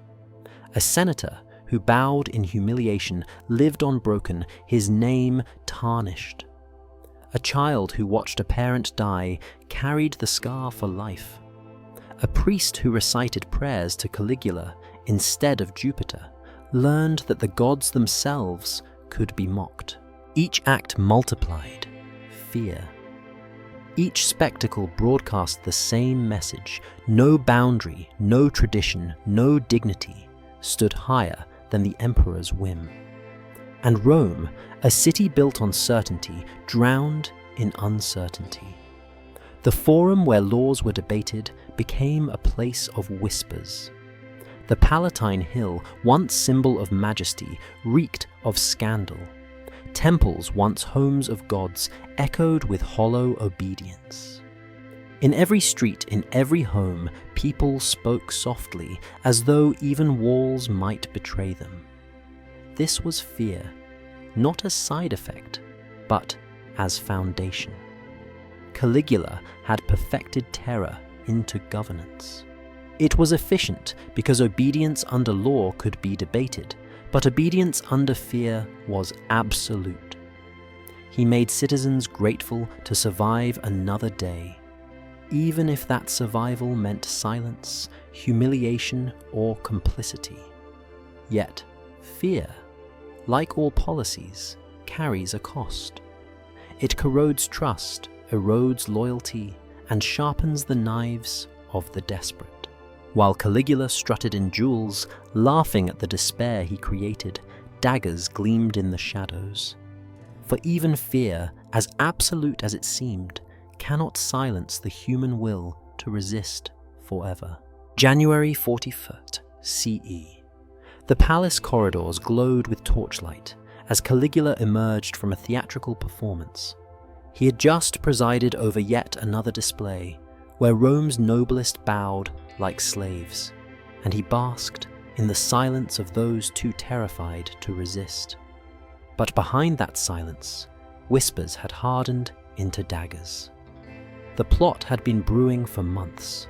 A senator who bowed in humiliation lived unbroken, his name tarnished. A child who watched a parent die carried the scar for life. A priest who recited prayers to Caligula instead of Jupiter learned that the gods themselves could be mocked. Each act multiplied fear. Each spectacle broadcast the same message: no boundary, no tradition, no dignity stood higher than the emperor's whim. And Rome, a city built on certainty, drowned in uncertainty. The forum where laws were debated became a place of whispers. The Palatine Hill, once symbol of majesty, reeked of scandal. Temples, once homes of gods, echoed with hollow obedience. In every street, in every home, people spoke softly, as though even walls might betray them. This was fear, not as side effect, but as foundation. Caligula had perfected terror into governance. It was efficient because obedience under law could be debated, but obedience under fear was absolute. He made citizens grateful to survive another day, even if that survival meant silence, humiliation, or complicity. Yet, fear, like all policies, carries a cost. It corrodes trust, erodes loyalty, and sharpens the knives of the desperate. While Caligula strutted in jewels, laughing at the despair he created, daggers gleamed in the shadows. For even fear, as absolute as it seemed, cannot silence the human will to resist forever. January 41st, CE. The palace corridors glowed with torchlight as Caligula emerged from a theatrical performance. He had just presided over yet another display, where Rome's noblest bowed like slaves, and he basked in the silence of those too terrified to resist. But behind that silence, whispers had hardened into daggers. The plot had been brewing for months.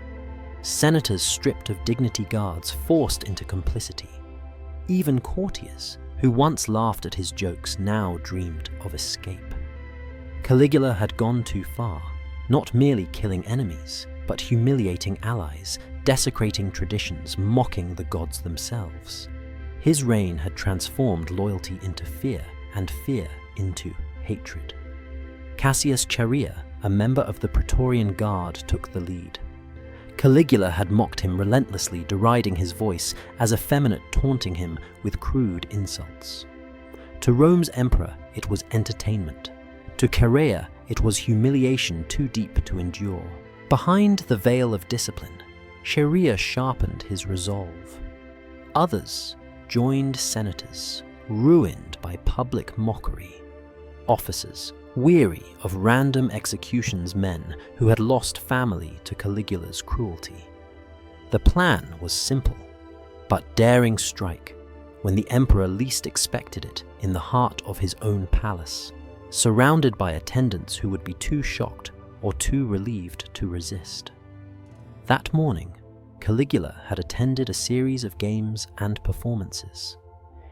Senators stripped of dignity guards forced into complicity. Even courtiers, who once laughed at his jokes, now dreamed of escape. Caligula had gone too far, not merely killing enemies, but humiliating allies, desecrating traditions, mocking the gods themselves. His reign had transformed loyalty into fear, and fear into hatred. Cassius Chaerea, a member of the Praetorian Guard, took the lead. Caligula had mocked him relentlessly, deriding his voice as effeminate, taunting him with crude insults. To Rome's emperor, it was entertainment. To Chaerea, it was humiliation too deep to endure. Behind the veil of discipline, Chaerea sharpened his resolve. Others joined senators, ruined by public mockery. Officers, weary of random executions, men who had lost family to Caligula's cruelty. The plan was simple, but daring strike when the emperor least expected it, in the heart of his own palace, surrounded by attendants who would be too shocked or too relieved to resist. That morning, Caligula had attended a series of games and performances.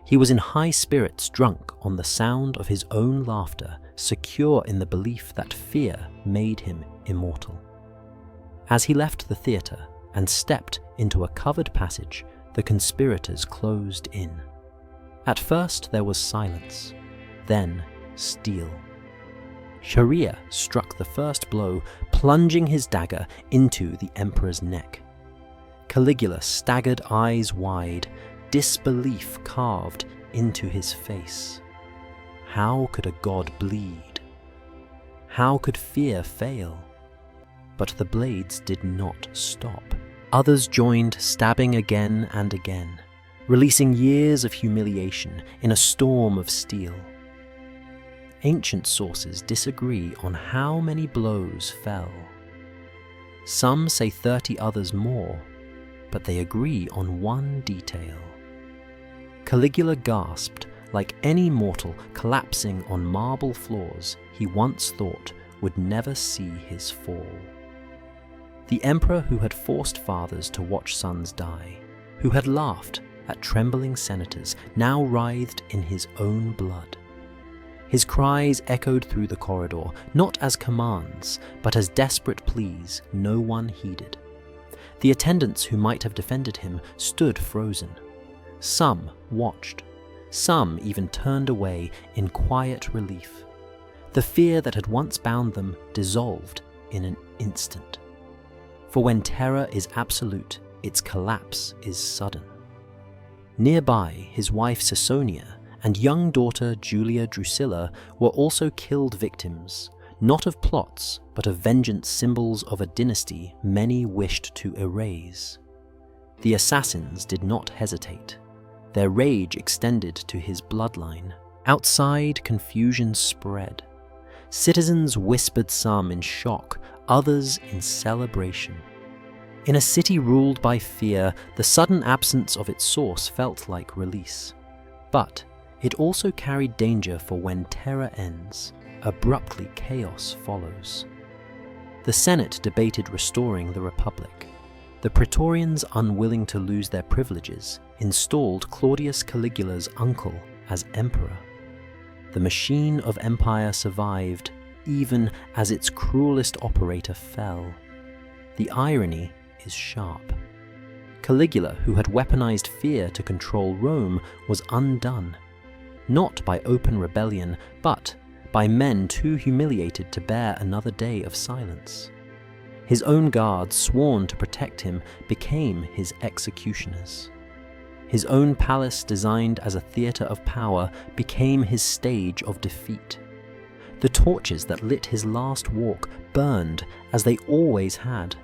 He was in high spirits, drunk on the sound of his own laughter, secure in the belief that fear made him immortal. As he left the theatre and stepped into a covered passage, the conspirators closed in. At first there was silence, then steel. Chaerea struck the first blow, plunging his dagger into the emperor's neck. Caligula staggered, eyes wide, disbelief carved into his face. How could a god bleed? How could fear fail? But the blades did not stop. Others joined, stabbing again and again, releasing years of humiliation in a storm of steel. Ancient sources disagree on how many blows fell. Some say 30, others more, but they agree on one detail. Caligula gasped like any mortal collapsing on marble floors he once thought would never see his fall. The emperor who had forced fathers to watch sons die, who had laughed at trembling senators, now writhed in his own blood. His cries echoed through the corridor, not as commands, but as desperate pleas no one heeded. The attendants who might have defended him stood frozen. Some watched. Some even turned away in quiet relief. The fear that had once bound them dissolved in an instant. For when terror is absolute, its collapse is sudden. Nearby, his wife Caesonia and young daughter Julia Drusilla were also killed victims, not of plots, but of vengeance, symbols of a dynasty many wished to erase. The assassins did not hesitate. Their rage extended to his bloodline. Outside, confusion spread. Citizens whispered, some in shock, others in celebration. In a city ruled by fear, the sudden absence of its source felt like release. But it also carried danger, for when terror ends, abruptly chaos follows. The Senate debated restoring the Republic. The Praetorians, unwilling to lose their privileges, installed Claudius Caligula's uncle as emperor. The machine of empire survived, even as its cruelest operator fell. The irony is sharp. Caligula, who had weaponized fear to control Rome, was undone, not by open rebellion, but by men too humiliated to bear another day of silence. His own guards, sworn to protect him, became his executioners. His own palace, designed as a theater of power, became his stage of defeat. The torches that lit his last walk burned as they always had,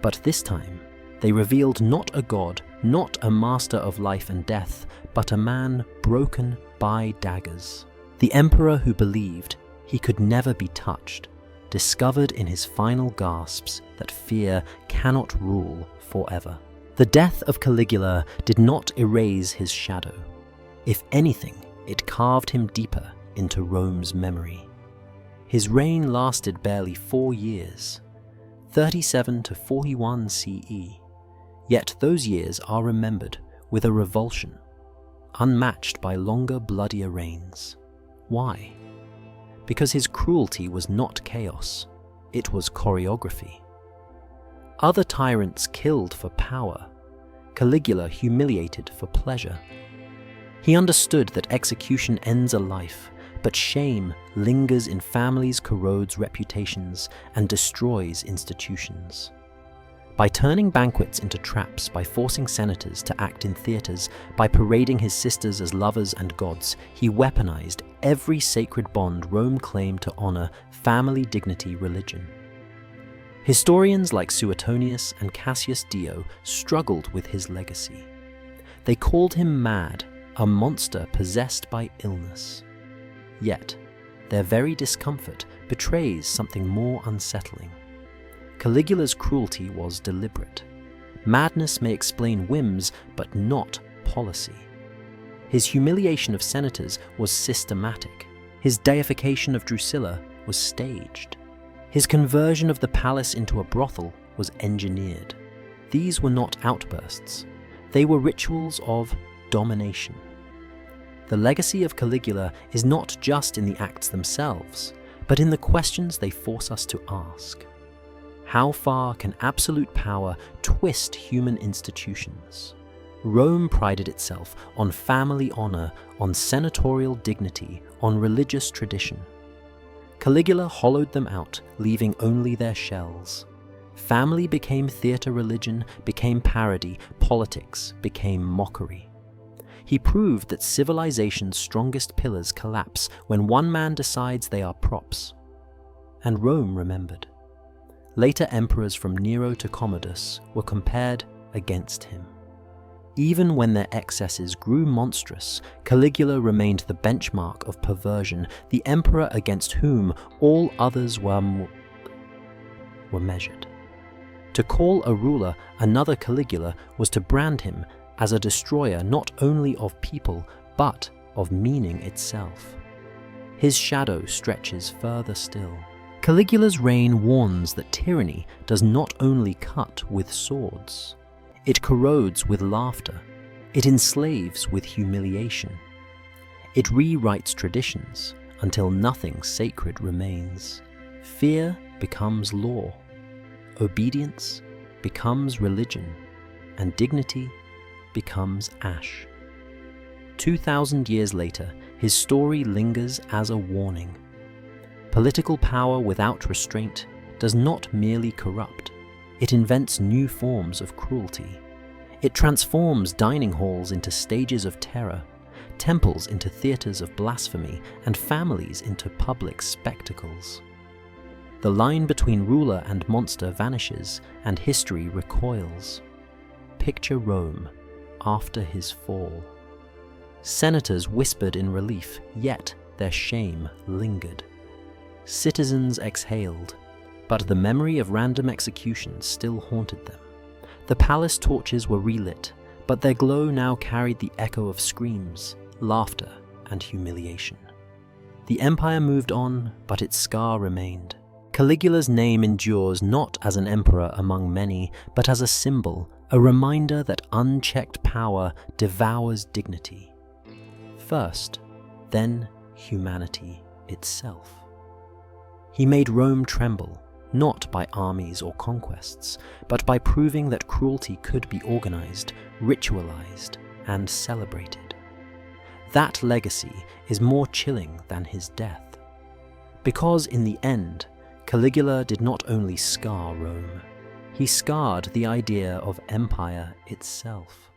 but this time they revealed not a god, not a master of life and death, but a man broken by daggers. The emperor who believed he could never be touched, discovered in his final gasps that fear cannot rule forever. The death of Caligula did not erase his shadow. If anything, it carved him deeper into Rome's memory. His reign lasted barely 4 years, 37 to 41 CE, yet those years are remembered with a revulsion, unmatched by longer, bloodier reigns. Why? Because his cruelty was not chaos, it was choreography. Other tyrants killed for power, Caligula humiliated for pleasure. He understood that execution ends a life, but shame lingers in families, corrodes reputations, and destroys institutions. By turning banquets into traps, by forcing senators to act in theaters, by parading his sisters as lovers and gods, he weaponized every sacred bond Rome claimed to honor: family, dignity, religion. Historians like Suetonius and Cassius Dio struggled with his legacy. They called him mad, a monster possessed by illness. Yet, their very discomfort betrays something more unsettling. Caligula's cruelty was deliberate. Madness may explain whims, but not policy. His humiliation of senators was systematic. His deification of Drusilla was staged. His conversion of the palace into a brothel was engineered. These were not outbursts. They were rituals of domination. The legacy of Caligula is not just in the acts themselves, but in the questions they force us to ask. How far can absolute power twist human institutions? Rome prided itself on family honor, on senatorial dignity, on religious tradition. Caligula hollowed them out, leaving only their shells. Family became theater, religion became parody, politics became mockery. He proved that civilization's strongest pillars collapse when one man decides they are props. And Rome remembered. Later emperors from Nero to Commodus were compared against him. Even when their excesses grew monstrous, Caligula remained the benchmark of perversion, the emperor against whom all others were measured. To call a ruler another Caligula was to brand him as a destroyer not only of people, but of meaning itself. His shadow stretches further still. Caligula's reign warns that tyranny does not only cut with swords. It corrodes with laughter. It enslaves with humiliation. It rewrites traditions until nothing sacred remains. Fear becomes law. Obedience becomes religion. And dignity becomes ash. 2,000 years later, his story lingers as a warning. Political power without restraint does not merely corrupt, it invents new forms of cruelty. It transforms dining halls into stages of terror, temples into theaters of blasphemy, and families into public spectacles. The line between ruler and monster vanishes, and history recoils. Picture Rome after his fall. Senators whispered in relief, yet their shame lingered. Citizens exhaled, but the memory of random executions still haunted them. The palace torches were relit, but their glow now carried the echo of screams, laughter, and humiliation. The empire moved on, but its scar remained. Caligula's name endures not as an emperor among many, but as a symbol, a reminder that unchecked power devours dignity. First, then humanity itself. He made Rome tremble, not by armies or conquests, but by proving that cruelty could be organized, ritualized, and celebrated. That legacy is more chilling than his death. Because in the end, Caligula did not only scar Rome, he scarred the idea of empire itself.